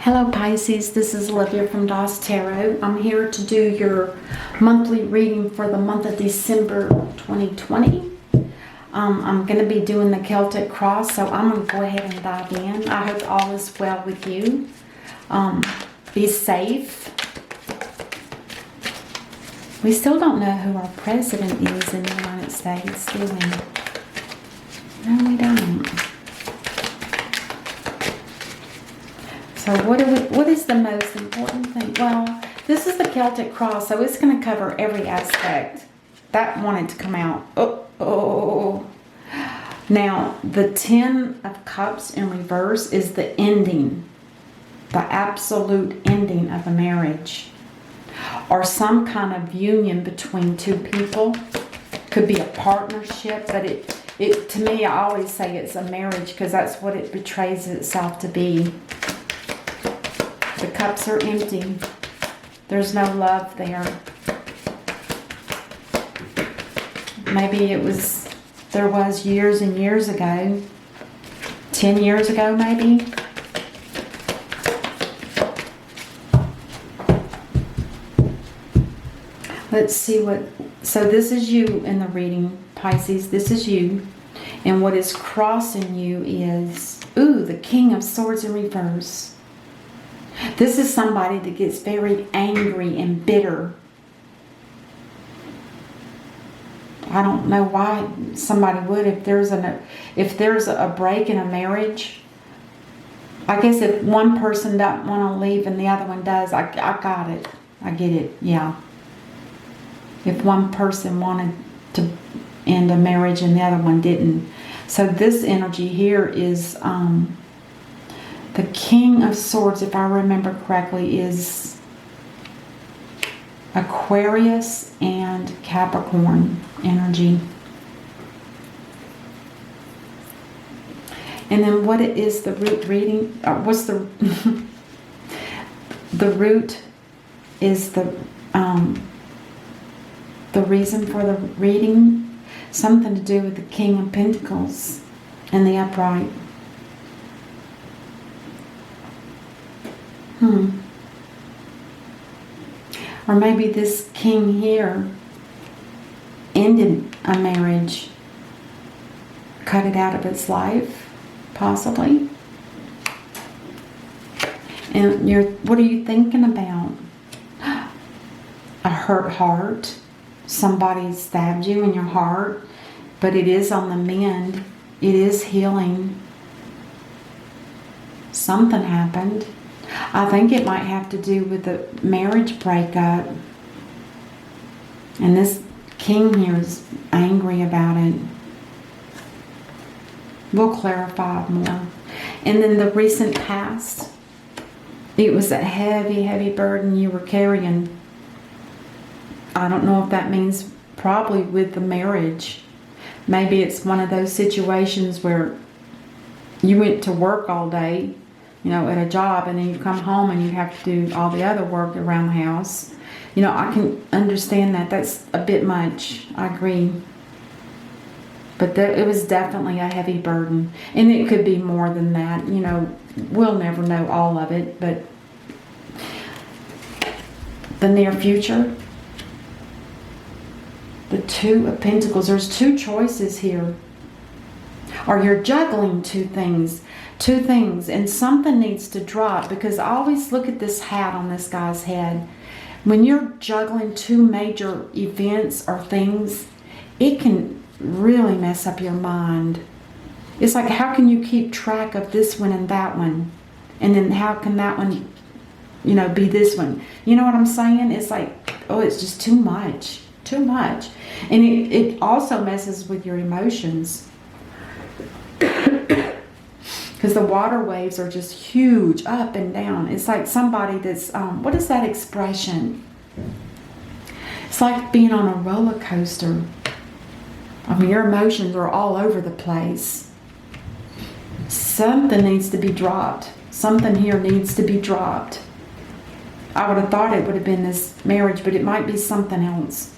Hello Pisces, this is Olivia from DOS Tarot. I'm here to do your monthly reading for the month of December 2020. I'm going to be doing the Celtic Cross, so I'm going to go ahead and dive in. I hope all is well with you. Be safe. We still don't know who our president is in the United States, do we? No, we don't. So what is the most important thing? Well, this is the Celtic Cross, so it's going to cover every aspect. That wanted to come out. Oh. Now, the 10 of Cups in reverse is the ending, the absolute ending of a marriage, or some kind of union between two people. Could be a partnership, but it to me, I always say it's a marriage because that's what it betrays itself to be. The cups are empty. There's no love there. Maybe there was years and years ago. 10 years ago, maybe. Let's see so this is you in the reading, Pisces. This is you. And what is crossing you is, the King of Swords in reverse. This is somebody that gets very angry and bitter. I don't know why somebody would if there's a break in a marriage. I guess if one person doesn't want to leave and the other one does, I got it. I get it, yeah. If one person wanted to end a marriage and the other one didn't. So this energy here is the King of Swords, if I remember correctly, is Aquarius and Capricorn energy. And then what is the root reading? What's the the root is the reason for the reading? Something to do with the King of Pentacles and the upright. Or maybe this king here ended a marriage, cut it out of its life, possibly. And what are you thinking about? A hurt heart. Somebody stabbed you in your heart, but it is on the mend. It is healing. Something happened. I think it might have to do with the marriage breakup. And this king here is angry about it. We'll clarify more. And then the recent past. It was a heavy, heavy burden you were carrying. I don't know if that means probably with the marriage. Maybe it's one of those situations where you went to work all day, at a job, and then you come home and you have to do all the other work around the house. I can understand that. That's a bit much. I agree. But it was definitely a heavy burden. And it could be more than that. We'll never know all of it. But the near future, the Two of Pentacles, there's two choices here. Or you're juggling two things, and something needs to drop, because I always look at this hat on this guy's head. When you're juggling two major events or things, it can really mess up your mind. It's like, how can you keep track of this one and that one? And then how can that one, be this one? You know what I'm saying? It's like, it's just too much. Too much. And it also messes with your emotions. Because the water waves are just huge, up and down. It's like somebody that's, what is that expression? It's like being on a roller coaster. Your emotions are all over the place. Something needs to be dropped. Something here needs to be dropped. I would have thought it would have been this marriage, but it might be something else.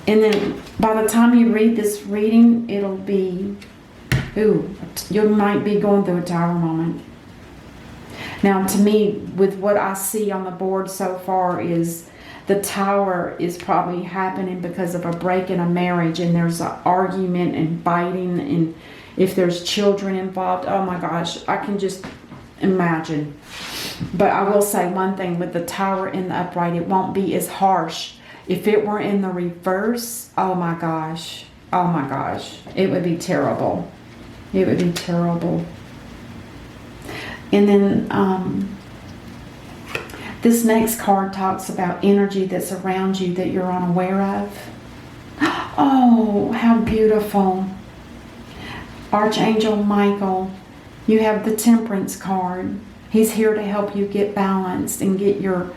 And then by the time you read this reading, it'll be, you might be going through a tower moment. Now, to me, with what I see on the board so far, is the Tower is probably happening because of a break in a marriage, and there's an argument and fighting, and if there's children involved, oh my gosh, I can just imagine. But I will say one thing, with the Tower in the upright, it won't be as harsh. If it were in the reverse, oh my gosh, it would be terrible. It would be terrible. And then this next card talks about energy that's around you that you're unaware of. Oh, how beautiful. Archangel Michael, you have the Temperance card. He's here to help you get balanced and get your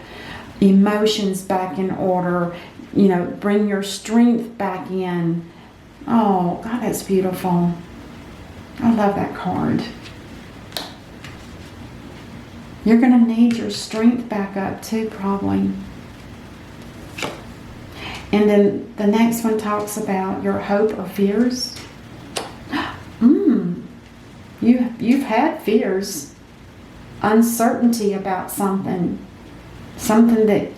emotions back in order, you know, bring your strength back in. Oh, God, that's beautiful. I love that card. You're going to need your strength back up too, probably. And then the next one talks about your hope or fears. You've had fears, uncertainty about something that,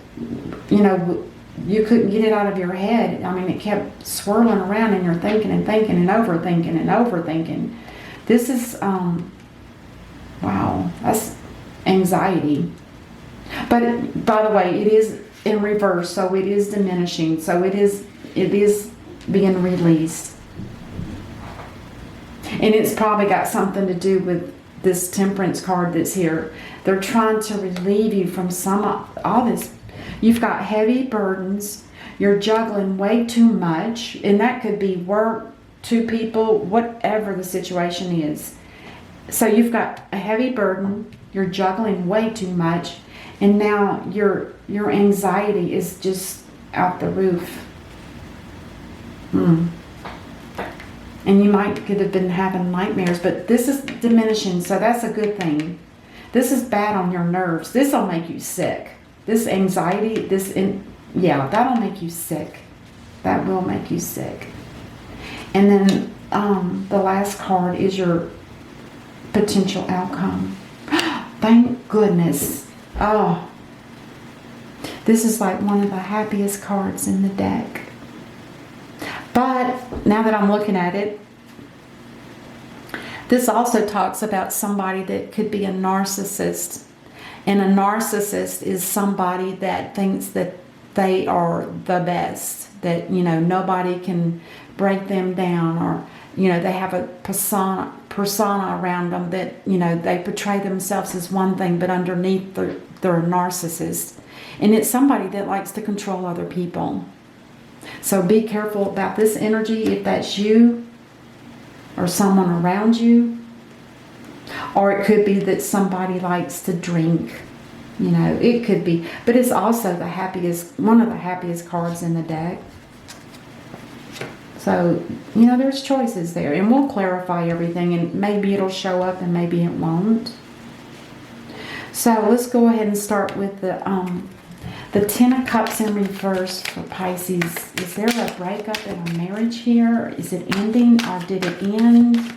you know, you couldn't get it out of your head. I mean, it kept swirling around, and you're thinking and thinking and overthinking and overthinking. This is, wow, that's anxiety. But by the way, it is in reverse, so it is diminishing. So it is being released. And it's probably got something to do with this Temperance card that's here. They're trying to relieve you from all this. You've got heavy burdens. You're juggling way too much. And that could be work, two people, whatever the situation is. So you've got a heavy burden. You're juggling way too much. And now your anxiety is just out the roof. And you could have been having nightmares, but this is diminishing, so that's a good thing. This is bad on your nerves. This will make you sick. This anxiety, that'll make you sick. That will make you sick. And then the last card is your potential outcome. Thank goodness. Oh, this is like one of the happiest cards in the deck. But now that I'm looking at it, this also talks about somebody that could be a narcissist. And a narcissist is somebody that thinks that they are the best, that, you know, nobody can break them down, or, you know, they have a persona around them that, you know, they portray themselves as one thing, but underneath they're a narcissist. And it's somebody that likes to control other people. So be careful about this energy, if that's you or someone around you. Or it could be that somebody likes to drink. You know, it could be. But it's also one of the happiest cards in the deck. So, you know, there's choices there. And we'll clarify everything, and maybe it'll show up and maybe it won't. So let's go ahead and start with the Ten of Cups in reverse for Pisces. Is there a breakup in a marriage here? Is it ending, or did it end?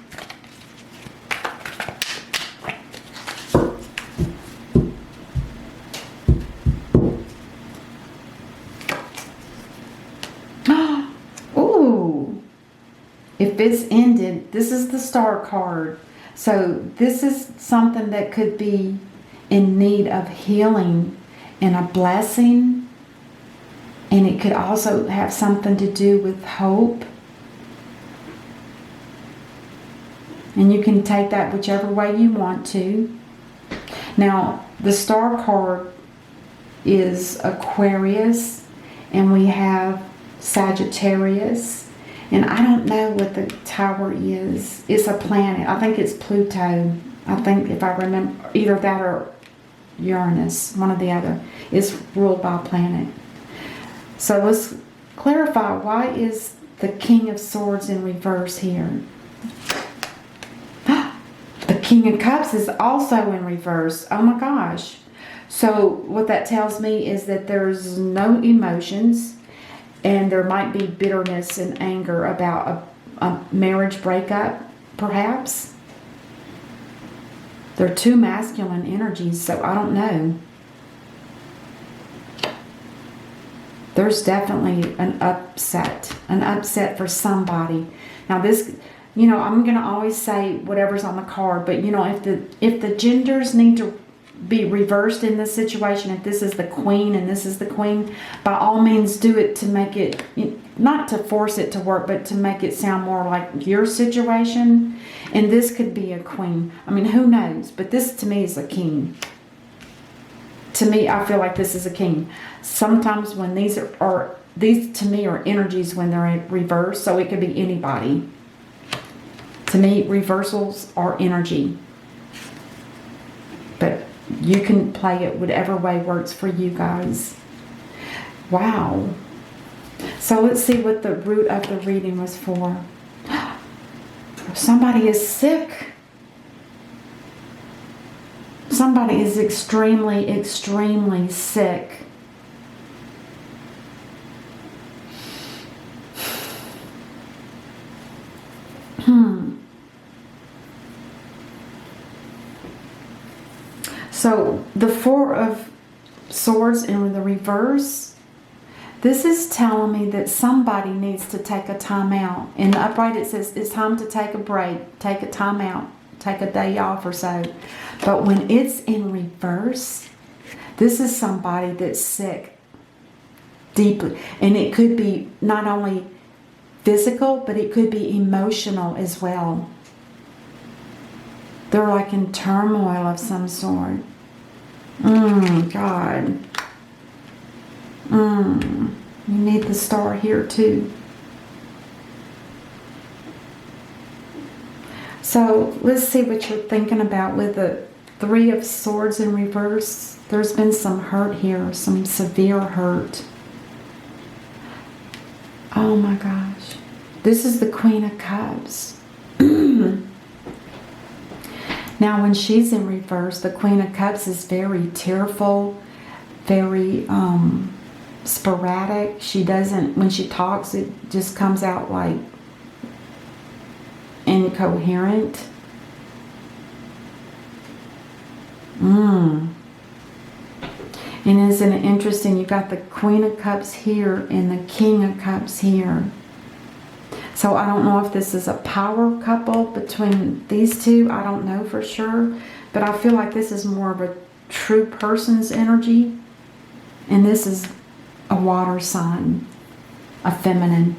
Ooh. If it's ended, this is the Star card. So this is something that could be in need of healing and a blessing, and it could also have something to do with hope. And you can take that whichever way you want to. Now, the Star card is Aquarius, and we have Sagittarius, and I don't know what the Tower is. It's a planet. I think it's Pluto. I think, if I remember, either that or Uranus, one or the other, is ruled by a planet. So let's clarify, why is the King of Swords in reverse here? The King of Cups is also in reverse. Oh my gosh. So what that tells me is that there's no emotions, and there might be bitterness and anger about a marriage breakup, perhaps. They're two masculine energies, so I don't know. There's definitely an upset for somebody. Now this, you know, I'm going to always say whatever's on the card, but you know, if the genders need to be reversed in this situation, if this is the queen and this is the queen, by all means do it to make it, not to force it to work, but to make it sound more like your situation. And this could be a queen. I mean, who knows? But this to me is a king. To me, I feel like this is a king. Sometimes when these to me are energies when they're in reverse, so it could be anybody. To me, reversals are energy. But you can play it whatever way works for you guys. Wow. So let's see what the root of the reading was for. Somebody is sick. Somebody is extremely, extremely sick. So the Four of Swords in the reverse, this is telling me that somebody needs to take a time out. In the upright it says it's time to take a break, take a time out, take a day off or so. But when it's in reverse, this is somebody that's sick deeply. And it could be not only physical, but it could be emotional as well. They're like in turmoil of some sort. God. You need the star here too. So let's see what you're thinking about with the Three of Swords in reverse. There's been some hurt here, some severe hurt. Oh my gosh. This is the Queen of Cups. Now when she's in reverse, the Queen of Cups is very tearful, very sporadic. She doesn't, when she talks, it just comes out like incoherent. And isn't it interesting? You got the Queen of Cups here and the King of Cups here. So I don't know if this is a power couple between these two. I don't know for sure. But I feel like this is more of a true person's energy. And this is a water sign, a feminine.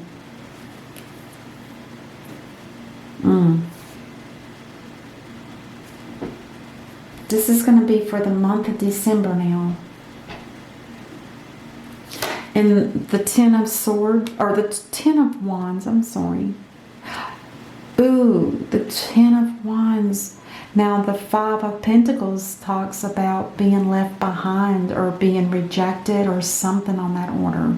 This is going to be for the month of December now. And the Ten of Swords, or the Ten of Wands, I'm sorry. Ooh, the Ten of Wands. Now the Five of Pentacles talks about being left behind or being rejected or something on that order.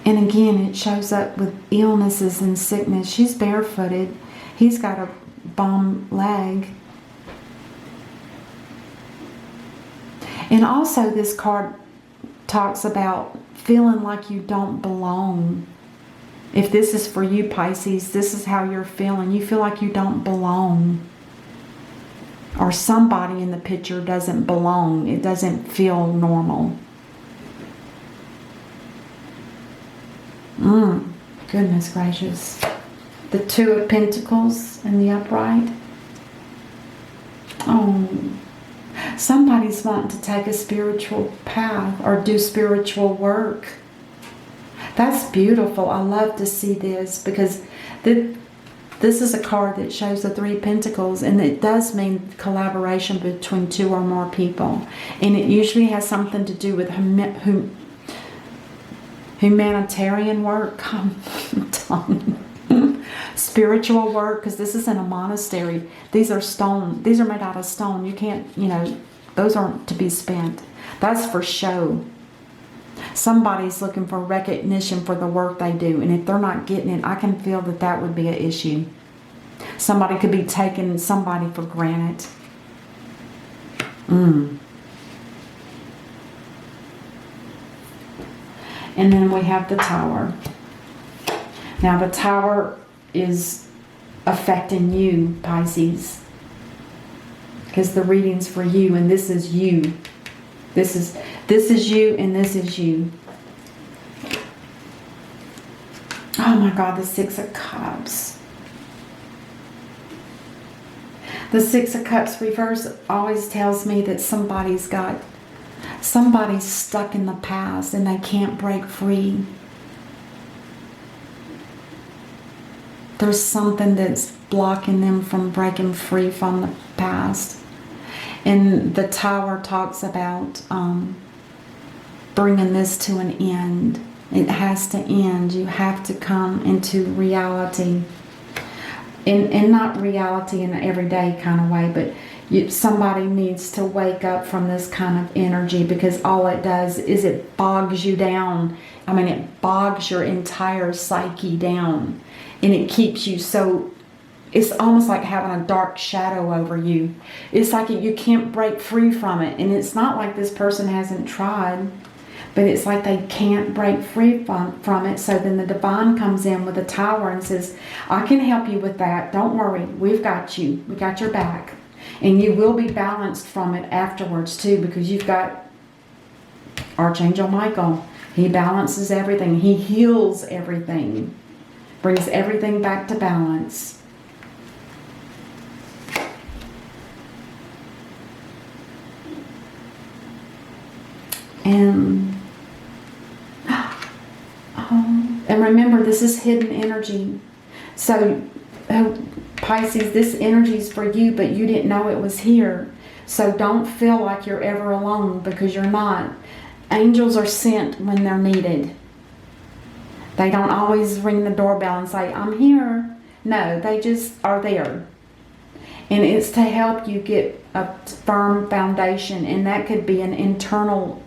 And again, it shows up with illnesses and sickness. She's barefooted. He's got a bum leg. And also this card talks about feeling like you don't belong. If this is for you, Pisces, this is how you're feeling. You feel like you don't belong. Or somebody in the picture doesn't belong. It doesn't feel normal. Goodness gracious. The Two of Pentacles in the upright. Oh, somebody's wanting to take a spiritual path or do spiritual work. That's beautiful. I love to see this because this is a card that shows the Three of Pentacles, and it does mean collaboration between two or more people. And it usually has something to do with humanitarian work, spiritual work, because this is in a monastery. These are stone. These are made out of stone. You can't, those aren't to be spent. That's for show. Somebody's looking for recognition for the work they do, and if they're not getting it, I can feel that that would be an issue. Somebody could be taking somebody for granted. And then we have the Tower. Now the Tower is affecting you, Pisces. Because the reading's for you, and this is you. This is you, and this is you. Oh my God, the Six of Cups. The Six of Cups reverse always tells me that somebody's stuck in the past and they can't break free. There's something that's blocking them from breaking free from the past. And the Tower talks about bringing this to an end. It has to end. You have to come into reality. And not reality in an everyday kind of way, but somebody needs to wake up from this kind of energy, because all it does is it bogs you down. I mean, it bogs your entire psyche down. And it keeps you so, it's almost like having a dark shadow over you. It's like you can't break free from it. And it's not like this person hasn't tried, but it's like they can't break free from it. So then the Divine comes in with a Tower and says, I can help you with that. Don't worry. We've got you. We got your back. And you will be balanced from it afterwards too, because you've got Archangel Michael. He balances everything. He heals everything. Brings everything back to balance. And remember, this is hidden energy. So, Pisces, this energy is for you, but you didn't know it was here. So don't feel like you're ever alone, because you're not. Angels are sent when they're needed. They don't always ring the doorbell and say, I'm here. No, they just are there. And it's to help you get a firm foundation. And that could be an internal,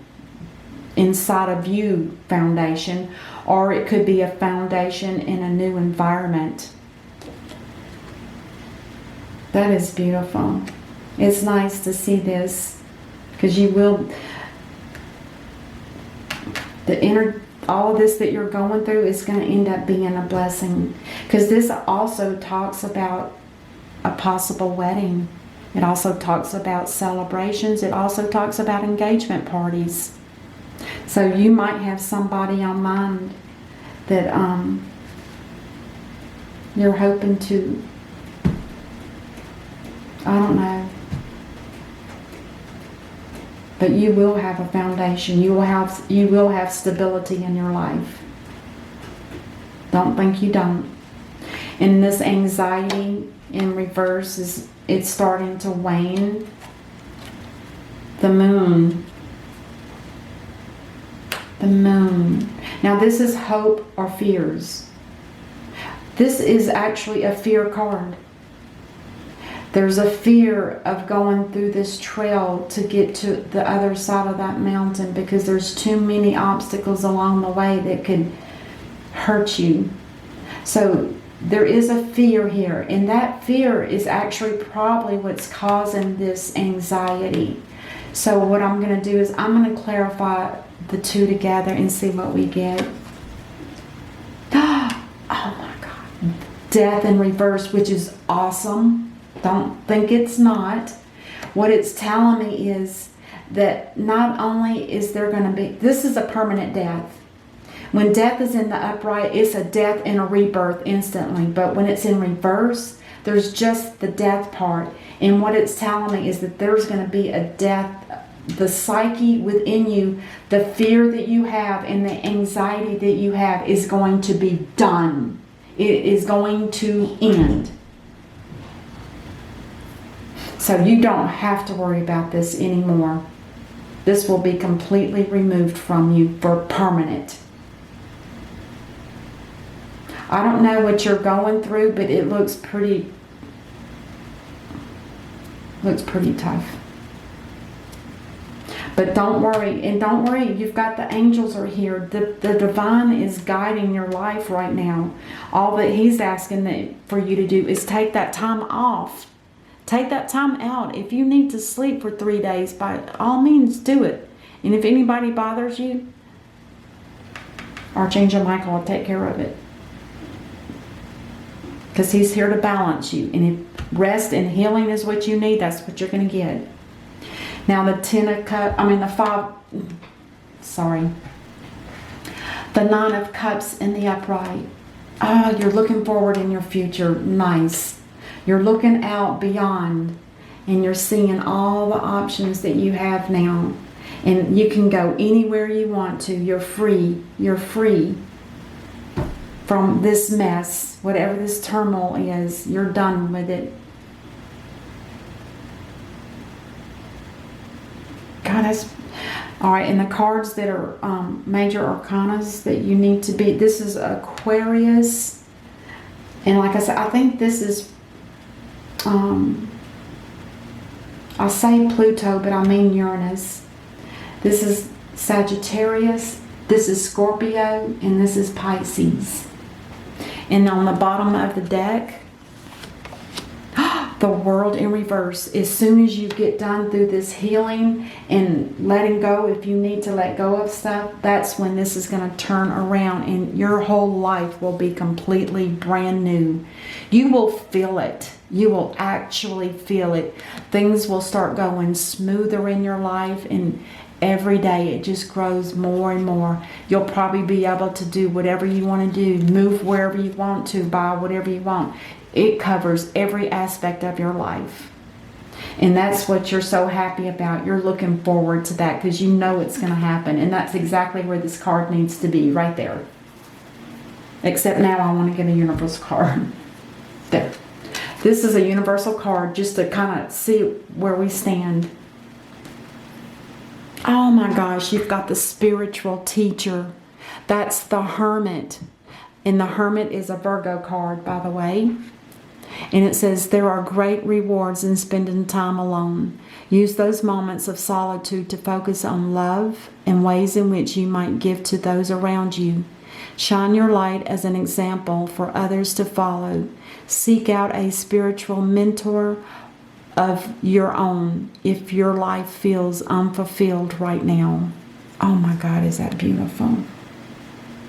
inside of you foundation, or it could be a foundation in a new environment. That is beautiful. It's nice to see this, because you will, all of this that you're going through is going to end up being a blessing, because this also talks about a possible wedding. It also talks about celebrations. It also talks about engagement parties. So you might have somebody on mind that you're hoping to, I don't know. But you will have a foundation. You will have stability in your life. Don't think you don't. And this anxiety in reverse it's starting to wane. The Moon. The Moon. Now this is hope or fears. This is actually a fear card. There's a fear of going through this trail to get to the other side of that mountain, because there's too many obstacles along the way that could hurt you. So there is a fear here, and that fear is actually probably what's causing this anxiety. So what I'm going to do is I'm going to clarify the two together and see what we get. Oh my God. Death in reverse, which is awesome. Don't think it's not. What it's telling me is that not only is there going to be, this is a permanent death. When death is in the upright, it's a death and a rebirth instantly. But when it's in reverse, there's just the death part. And what it's telling me is that there's going to be a death. The psyche within you, the fear that you have and the anxiety that you have is going to be done. It is going to end. So you don't have to worry about this anymore. This will be completely removed from you for permanent. I don't know what you're going through, but it looks pretty tough. But don't worry, and don't worry, you've got the angels are here. The Divine is guiding your life right now. All that He's asking for you to do is take that time off. Take that time out. If you need to sleep for 3 days, by all means do it. And if anybody bothers you, Archangel Michael will take care of it. because he's here to balance you. And if rest and healing is what you need, that's what you're going to get. Now the the 9 of Cups in the upright. Oh, you're looking forward in your future. Nice. You're looking out beyond, and you're seeing all the options that you have now. And you can go anywhere you want to. You're free. You're free from this mess. Whatever this turmoil is, you're done with it. God, that's... All right, and the cards that are major arcanas that you need to be... This is Aquarius. And like I said, I think this is... I say Pluto, but I mean Uranus. This is Sagittarius. This is Scorpio. And this is Pisces. And on the bottom of the deck... the World in reverse. As soon as you get done through this healing and letting go, if you need to let go of stuff, that's when this is going to turn around and your whole life will be completely brand new. You will feel it. You will actually feel it. Things will start going smoother in your life, and every day it just grows more and more. You'll probably be able to do whatever you want to do, move wherever you want to, buy whatever you want. It covers every aspect of your life. And that's what you're so happy about. You're looking forward to that because you know it's going to happen. And that's exactly where this card needs to be, right there. Except now I want to get a universal card. There. This is a universal card just to kind of see where we stand. Oh my gosh, you've got the spiritual teacher. That's the Hermit. And the Hermit is a Virgo card, by the way. And it says, there are great rewards in spending time alone. Use those moments of solitude to focus on love and ways in which you might give to those around you. Shine your light as an example for others to follow. Seek out a spiritual mentor of your own if your life feels unfulfilled right now. Oh my God, is that beautiful?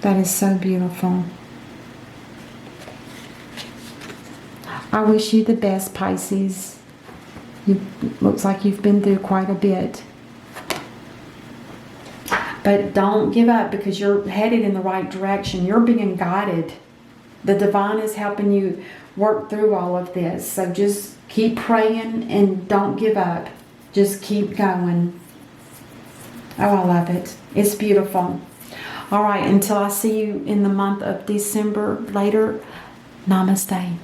That is so beautiful. I wish you the best, Pisces. Looks like you've been through quite a bit. But don't give up because you're headed in the right direction. You're being guided. The divine is helping you work through all of this. So just keep praying and don't give up. Just keep going. Oh, I love it. It's beautiful. All right, until I see you in the month of December later, namaste.